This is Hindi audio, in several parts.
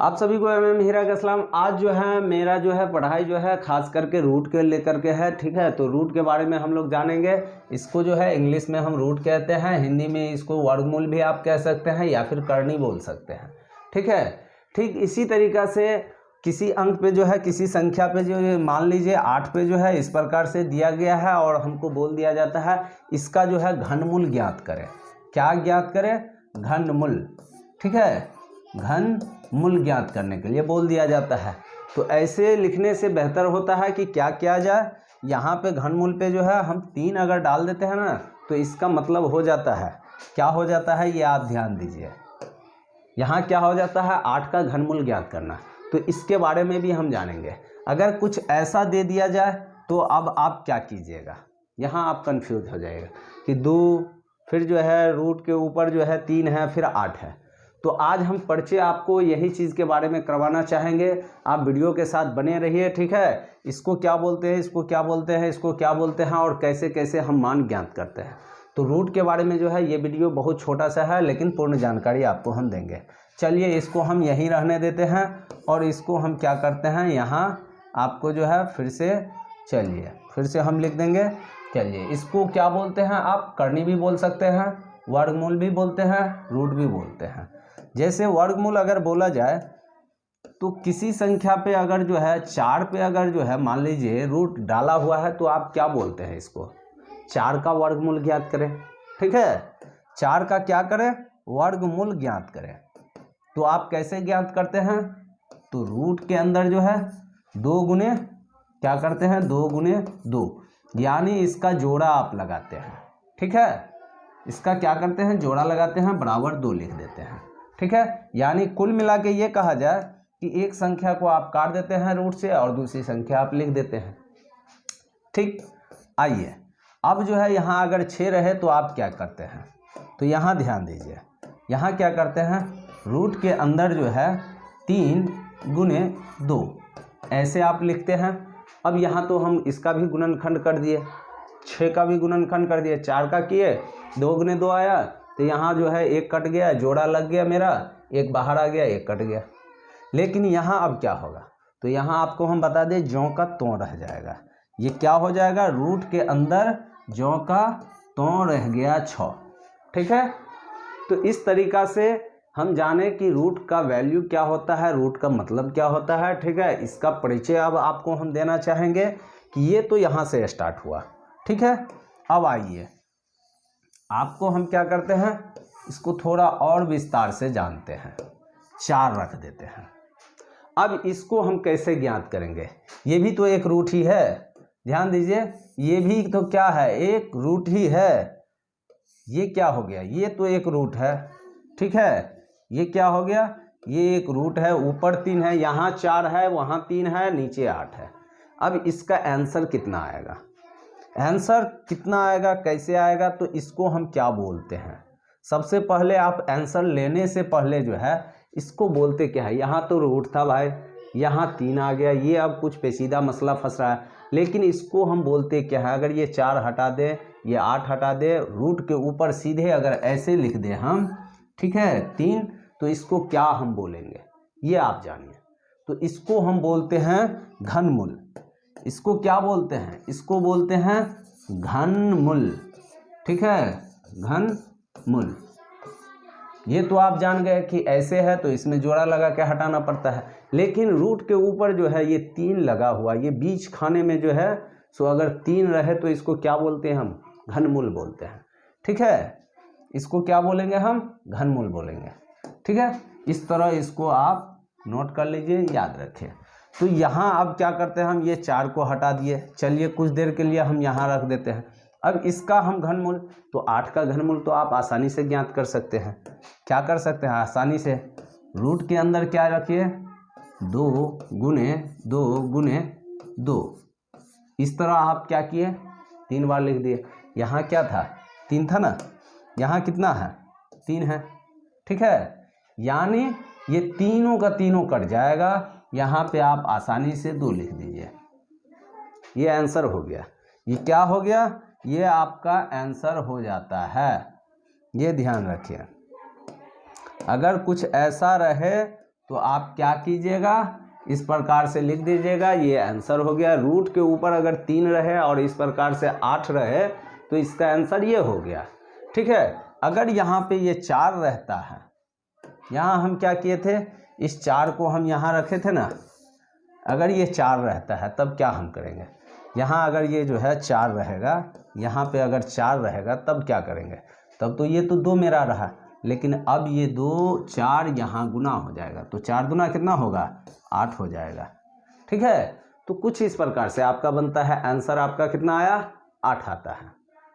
आप सभी को एमएम हीरा का सलाम। आज जो है मेरा जो है पढ़ाई जो है खास करके रूट के लेकर के है, ठीक है। तो रूट के बारे में हम लोग जानेंगे। इसको जो है इंग्लिश में हम रूट कहते हैं, हिंदी में इसको वर्गमूल भी आप कह सकते हैं या फिर करनी बोल सकते हैं, ठीक है। ठीक इसी तरीक़ा से किसी अंक पे जो है, किसी संख्या पे जो मान लीजिए 8 पे जो है इस प्रकार से दिया गया है और हमको बोल दिया जाता है इसका जो है घनमूल ज्ञात करें। क्या ज्ञात करें? घनमूल, ठीक है। घन मूल ज्ञात करने के लिए बोल दिया जाता है। तो ऐसे लिखने से बेहतर होता है कि क्या किया जाए, यहाँ पे घनमूल पे जो है हम 3 अगर डाल देते हैं ना तो इसका मतलब हो जाता है, क्या हो जाता है ये आप ध्यान दीजिए। यहाँ क्या हो जाता है? 8 का घनमूल ज्ञात करना। तो इसके बारे में भी हम जानेंगे। अगर कुछ ऐसा दे दिया जाए तो अब आप क्या कीजिएगा, यहाँ आप कंफ्यूज हो जाएगा कि 2 फिर जो है रूट के ऊपर जो है 3 है फिर 8 है। तो आज हम परिचय आपको यही चीज़ के बारे में करवाना चाहेंगे। आप वीडियो के साथ बने रहिए, ठीक है। इसको क्या बोलते हैं, इसको क्या बोलते हैं, इसको क्या बोलते हैं और कैसे कैसे हम मान ज्ञात करते हैं। तो रूट के बारे में जो है ये वीडियो बहुत छोटा सा है लेकिन पूर्ण जानकारी आपको हम देंगे। चलिए इसको हम यहीं रहने देते हैं और इसको हम क्या करते हैं, यहाँ आपको जो है फिर से हम लिख देंगे। चलिए इसको क्या बोलते हैं, आप करनी भी बोल सकते हैं, वर्गमूल भी बोलते हैं, रूट भी बोलते हैं। जैसे वर्गमूल अगर बोला जाए तो किसी संख्या पे अगर जो है 4 पे अगर जो है मान लीजिए रूट डाला हुआ है तो आप क्या बोलते हैं, इसको 4 का वर्गमूल ज्ञात करें, ठीक है। 4 का क्या करें? वर्गमूल ज्ञात करें। तो आप कैसे ज्ञात करते हैं? तो रूट के अंदर जो है 2 गुने क्या करते हैं, 2 गुने 2, यानी इसका जोड़ा आप लगाते हैं, ठीक है। इसका क्या करते हैं, जोड़ा लगाते हैं, बराबर 2 लिख देते हैं, ठीक है। यानी कुल मिला के ये कहा जाए कि एक संख्या को आप काट देते हैं रूट से और दूसरी संख्या आप लिख देते हैं, ठीक। आइए अब जो है यहाँ अगर 6 रहे तो आप क्या करते हैं, तो यहाँ ध्यान दीजिए। यहाँ क्या करते हैं, रूट के अंदर जो है 3 गुने 2 ऐसे आप लिखते हैं। अब यहाँ तो हम इसका भी गुणनखंड कर दिए, 6 का भी गुणनखंड कर दिए, 4 का किए, 2 गुने 2 आया तो यहाँ जो है 1 कट गया, जोड़ा लग गया मेरा, 1 बाहर आ गया, 1 कट गया। लेकिन यहाँ अब क्या होगा, तो यहाँ आपको हम बता दें ज्यों का त्यों रह जाएगा। ये क्या हो जाएगा, रूट के अंदर ज्यों का त्यों रह गया 6, ठीक है। तो इस तरीक़ा से हम जाने कि रूट का वैल्यू क्या होता है, रूट का मतलब क्या होता है, ठीक है। इसका परिचय अब आपको हम देना चाहेंगे कि ये तो यहाँ से स्टार्ट हुआ, ठीक है। अब आइए आपको हम क्या करते हैं, इसको थोड़ा और विस्तार से जानते हैं। 4 रख देते हैं। अब इसको हम कैसे ज्ञात करेंगे, ये भी तो एक रूट ही है, ध्यान दीजिए। ये भी तो क्या है, एक रूट ही है। ये क्या हो गया, ये तो एक रूट है, ठीक है। ये क्या हो गया, ये एक रूट है, ऊपर 3 है, यहाँ 4 है, वहाँ 3 है, नीचे 8 है। अब इसका आंसर कितना आएगा, आंसर कितना आएगा, कैसे आएगा, तो इसको हम क्या बोलते हैं। सबसे पहले आप आंसर लेने से पहले जो है इसको बोलते क्या है। यहाँ तो रूट था भाई, यहाँ 3 आ गया, ये अब कुछ पेचीदा मसला फंस रहा है, लेकिन इसको हम बोलते क्या है। अगर ये 4 हटा दे, ये 8 हटा दे, रूट के ऊपर सीधे अगर ऐसे लिख दें हम, ठीक है, 3, तो इसको क्या हम बोलेंगे ये आप जानिए। तो इसको हम बोलते हैं घनमूल। इसको क्या बोलते हैं, इसको बोलते हैं घनमूल, ठीक है, घनमूल। ये तो आप जान गए कि ऐसे है तो इसमें जोड़ा लगा के हटाना पड़ता है। लेकिन रूट के ऊपर जो है ये 3 लगा हुआ, ये बीच खाने में जो है, सो अगर 3 रहे तो इसको क्या बोलते हैं हम, घनमूल बोलते हैं, ठीक है। इसको क्या बोलेंगे हम, घनमूल बोलेंगे, ठीक है। इस तरह इसको आप नोट कर लीजिए, याद रखें। तो यहाँ अब क्या करते हैं हम, ये 4 को हटा दिए, चलिए कुछ देर के लिए हम यहाँ रख देते हैं। अब इसका हम घनमूल, तो 8 का घनमूल तो आप आसानी से ज्ञात कर सकते हैं। क्या कर सकते हैं आसानी से, रूट के अंदर क्या रखिए, 2 गुने 2 गुने 2, इस तरह आप क्या किए, 3 बार लिख दिए। यहाँ क्या था, 3 था ना, यहाँ कितना है, 3 है, ठीक है। यानी ये तीनों का तीनों कट जाएगा, यहाँ पे आप आसानी से 2 लिख दीजिए, ये आंसर हो गया। ये क्या हो गया, ये आपका आंसर हो जाता है। ये ध्यान रखिए। अगर कुछ ऐसा रहे तो आप क्या कीजिएगा, इस प्रकार से लिख दीजिएगा, ये आंसर हो गया। रूट के ऊपर अगर 3 रहे और इस प्रकार से 8 रहे तो इसका आंसर ये हो गया। ठीक है, अगर यहाँ पे ये 4 रहता है, यहाँ हम क्या किए थे, इस 4 को हम यहाँ रखे थे ना, अगर ये 4 रहता है तब क्या हम करेंगे, यहाँ अगर ये जो है 4 रहेगा, यहाँ पे अगर 4 रहेगा तब क्या करेंगे, तब तो ये तो 2 मेरा रहा, लेकिन अब ये 2 4 यहाँ गुना हो जाएगा, तो 4 दुना कितना होगा, 8 हो जाएगा। ठीक है, तो कुछ इस प्रकार से आपका बनता है, आंसर आपका कितना आया, 8 आता है।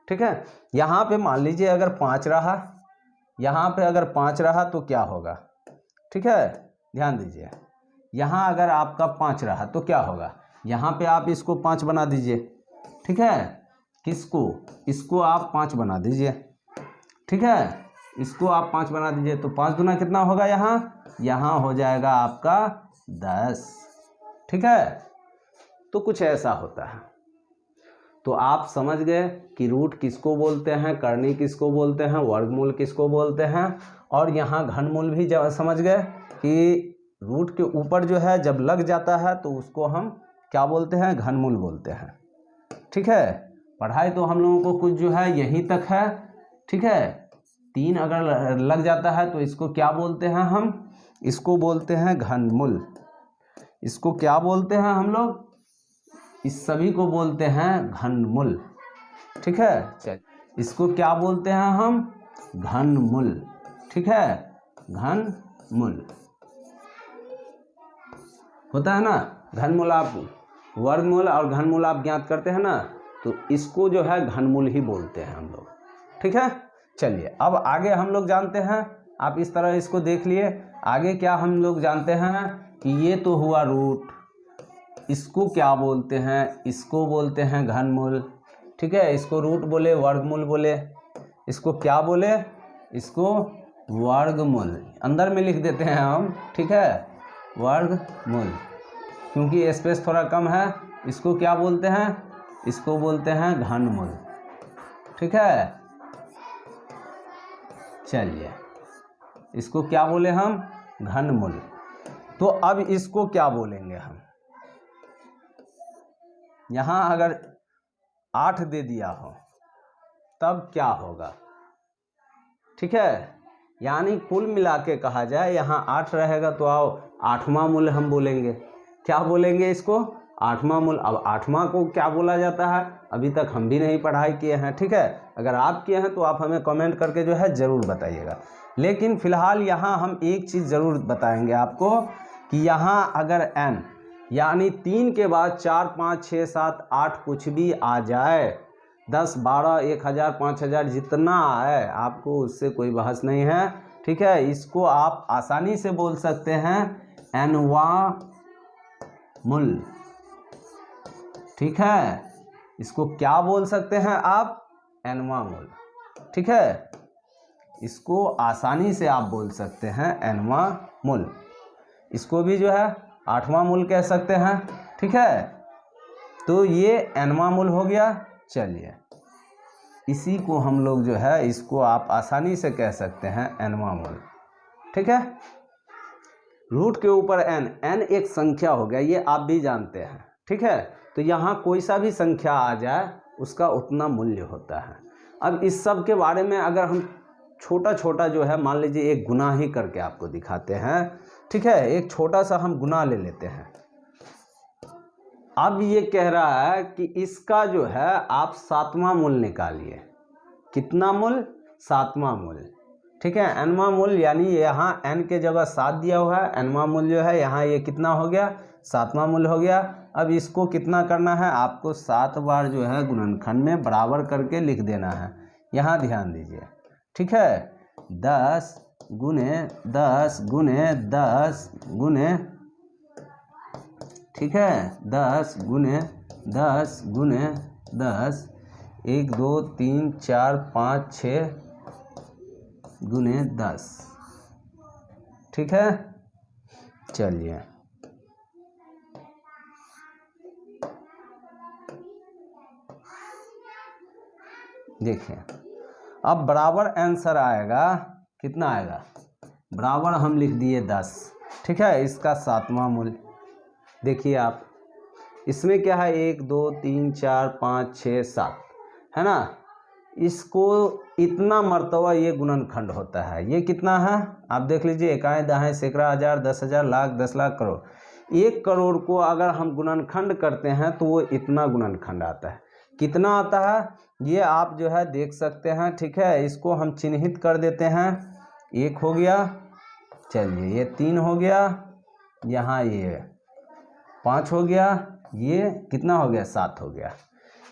ठीक है, यहाँ पे मान लीजिए अगर 5 रहा, यहाँ पे अगर 5 रहा तो क्या होगा। ठीक है, ध्यान दीजिए, यहाँ अगर आपका 5 रहा तो क्या होगा, यहाँ पे आप इसको 5 बना दीजिए। ठीक है, किसको, इसको आप 5 बना दीजिए। ठीक है, इसको आप 5 बना दीजिए, तो 5 दुना कितना होगा, यहाँ हो जाएगा आपका 10। ठीक है, तो कुछ ऐसा होता है। तो आप समझ गए कि रूट किसको बोलते हैं, करनी किसको बोलते हैं, वर्गमूल किसको बोलते हैं, और यहाँ घनमूल भी समझ गए कि रूट के ऊपर जो है जब लग जाता है तो उसको हम क्या बोलते हैं, घनमूल बोलते हैं। ठीक है, पढ़ाई तो हम लोगों को कुछ जो है यहीं तक है। ठीक है, 3 अगर लग जाता है तो इसको क्या बोलते हैं, हम इसको बोलते हैं घनमूल। इसको क्या बोलते हैं हम लोग, इस सभी को बोलते हैं घनमूल। ठीक है, चल इसको क्या बोलते हैं हम, घनमूल। ठीक है, घनमूल होता है ना, घनमूल आप वर्गमूल और घनमूल आप ज्ञात करते हैं ना, तो इसको जो है घनमूल ही बोलते हैं हम लोग। ठीक है, चलिए अब आगे हम लोग जानते हैं, आप इस तरह इसको देख लिए। आगे क्या हम लोग जानते हैं कि ये तो हुआ रूट, इसको क्या बोलते हैं, इसको बोलते हैं घनमूल। ठीक है, इसको रूट बोले, वर्गमूल बोले, इसको क्या बोले, इसको वर्गमूल अंदर में लिख देते हैं हम। ठीक है, वर्गमूल, क्योंकि स्पेस थोड़ा कम है, इसको क्या बोलते हैं, इसको बोलते हैं घनमूल। ठीक है, चलिए इसको क्या बोले हम, घनमूल। तो अब इसको क्या बोलेंगे हम, यहाँ अगर 8 दे दिया हो तब क्या होगा। ठीक है, यानी कुल मिला के कहा जाए, यहाँ 8 रहेगा तो आओ 8वां मूल हम बोलेंगे। क्या बोलेंगे इसको, 8वां मूल। अब 8वां को क्या बोला जाता है, अभी तक हम भी नहीं पढ़ाई किए हैं। ठीक है, अगर आप किए हैं तो आप हमें कमेंट करके जो है ज़रूर बताइएगा। लेकिन फ़िलहाल यहाँ हम एक चीज़ ज़रूर बताएंगे आपको कि यहाँ अगर n यानी 3 के बाद 4 5 6 7 8 कुछ भी आ जाए, 10 12 1000 5000 जितना आए, आपको उससे कोई बहस नहीं है। ठीक है, इसको आप आसानी से बोल सकते हैं nवां मूल। ठीक है, इसको क्या बोल सकते हैं आप, nवां मूल। ठीक है, इसको आसानी से आप बोल सकते हैं nवां मूल। इसको भी जो है 8वां मूल कह सकते हैं। ठीक है, तो ये nवां मूल हो गया। चलिए इसी को हम लोग जो है, इसको आप आसानी से कह सकते हैं nवां मूल। ठीक है, रूट के ऊपर n एक संख्या हो गया, ये आप भी जानते हैं। ठीक है, तो यहाँ कोई सा भी संख्या आ जाए उसका उतना मूल्य होता है। अब इस सब के बारे में अगर हम छोटा छोटा जो है, मान लीजिए एक गुना ही करके आपको दिखाते हैं। ठीक है, एक छोटा सा हम गुना ले लेते हैं। अब ये कह रहा है कि इसका जो है आप 7वां मूल निकालिए। कितना मूल, 7वां मूल। ठीक है, nवां मूल, यानी यहाँ n के जगह 7 दिया हुआ है, nवां मूल जो है यहाँ ये कितना हो गया, 7वां मूल हो गया। अब इसको कितना करना है, आपको 7 बार जो है गुणनखंड में बराबर करके लिख देना है। यहाँ ध्यान दीजिए। ठीक है, 10 गुने 10 गुने 10 गुने, ठीक है, 10 गुने 10 गुने 10, 1 2 3 4 5 6 गुने 10। ठीक है, चलिए देखिए, अब बराबर आंसर आएगा, कितना आएगा, बराबर हम लिख दिए 10। ठीक है, इसका 7वां मूल्य। देखिए आप, इसमें क्या है 1 2 3 4 5 6 7 है ना। इसको इतना मर्तबा ये गुणनखंड होता है। ये कितना है आप देख लीजिए, इकाई, दहाई, सैकड़ा, हज़ार, 10,000, लाख, 10 लाख, करोड़। 1 करोड़ को अगर हम गुणनखंड करते हैं तो वो इतना गुणनखंड आता है। कितना आता है ये आप जो है देख सकते हैं। ठीक है, इसको हम चिन्हित कर देते हैं। 1 हो गया, चलिए ये 3 हो गया, यहाँ ये 5 हो गया, ये कितना हो गया 7 हो गया।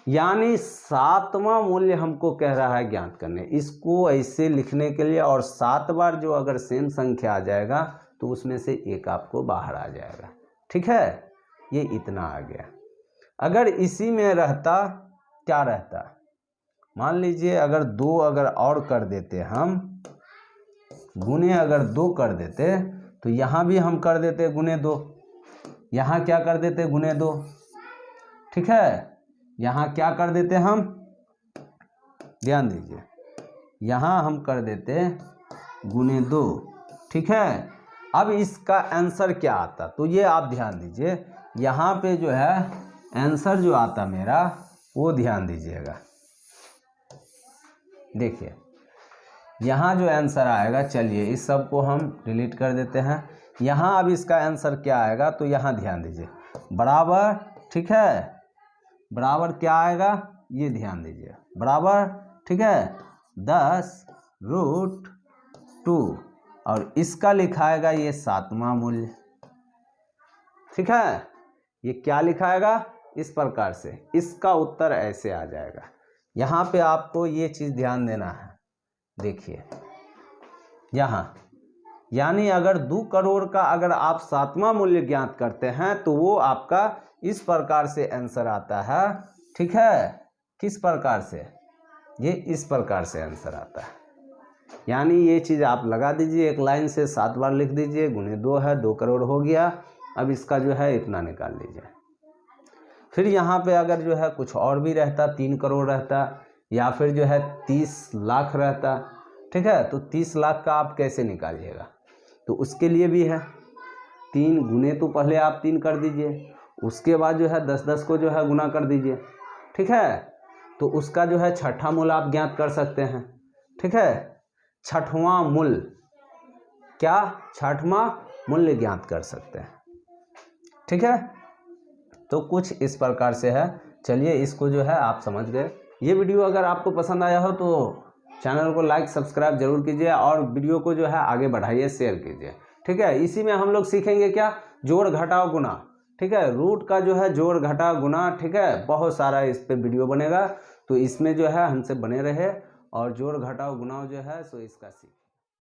यानी 7वां मूल्य हमको कह रहा है ज्ञात करने। इसको ऐसे लिखने के लिए, और 7 बार जो अगर सेम संख्या आ जाएगा तो उसमें से एक आपको बाहर आ जाएगा। ठीक है, ये इतना आ गया। अगर इसी में रहता, क्या रहता, मान लीजिए अगर 2 अगर और कर देते हम, गुने अगर 2 कर देते तो यहाँ भी हम कर देते गुने 2, यहाँ क्या कर देते गुने 2। ठीक है, यहाँ क्या कर देते हम, ध्यान दीजिए, यहाँ हम कर देते गुने 2। ठीक है, अब इसका आंसर क्या आता, तो ये आप ध्यान दीजिए, यहाँ पे जो है आंसर जो आता मेरा वो ध्यान दीजिएगा। देखिए यहाँ जो आंसर आएगा, चलिए इस सब को हम डिलीट कर देते हैं। यहाँ अब इसका आंसर क्या आएगा, तो यहाँ ध्यान दीजिए, बराबर, ठीक है, बराबर क्या आएगा ये ध्यान दीजिए, बराबर, ठीक है, 10√2, और इसका लिखाएगा ये 7वां मूल्य। ठीक है, ये क्या लिखाएगा इस प्रकार से, इसका उत्तर ऐसे आ जाएगा। यहाँ पे आपको ये चीज़ ध्यान देना है। देखिए यहाँ, यानी अगर 2 करोड़ का अगर आप 7वां मूल्य ज्ञात करते हैं तो वो आपका इस प्रकार से आंसर आता है। ठीक है, किस प्रकार से, ये इस प्रकार से आंसर आता है। यानी ये चीज़ आप लगा दीजिए, एक लाइन से 7 बार लिख दीजिए, गुने 2 है, 2 करोड़ हो गया। अब इसका जो है इतना निकाल लीजिए। फिर यहाँ पे अगर जो है कुछ और भी रहता, 3 करोड़ रहता, या फिर जो है 30 लाख रहता। ठीक है, तो 30 लाख का आप कैसे निकालिएगा, तो उसके लिए भी है 3 गुने, तो पहले आप 3 कर दीजिए, उसके बाद जो है 10 10 को जो है गुना कर दीजिए। ठीक है, तो उसका जो है 6ठा मूल्य आप ज्ञात कर सकते हैं। ठीक है, 6वां मूल्य, क्या 6वां मूल्य ज्ञात कर सकते हैं। ठीक है, तो कुछ इस प्रकार से है। चलिए इसको जो है आप समझ गए। ये वीडियो अगर आपको पसंद आया हो तो चैनल को लाइक सब्सक्राइब जरूर कीजिए, और वीडियो को जो है आगे बढ़ाइए, शेयर कीजिए। ठीक है, इसी में हम लोग सीखेंगे क्या, जोड़ घटाव गुना। ठीक है, रूट का जो है जोड़ घटा गुना। ठीक है, बहुत सारा इस पे वीडियो बनेगा, तो इसमें जो है हमसे बने रहे और जोड़ घटाव गुना जो है सो इसका सीख।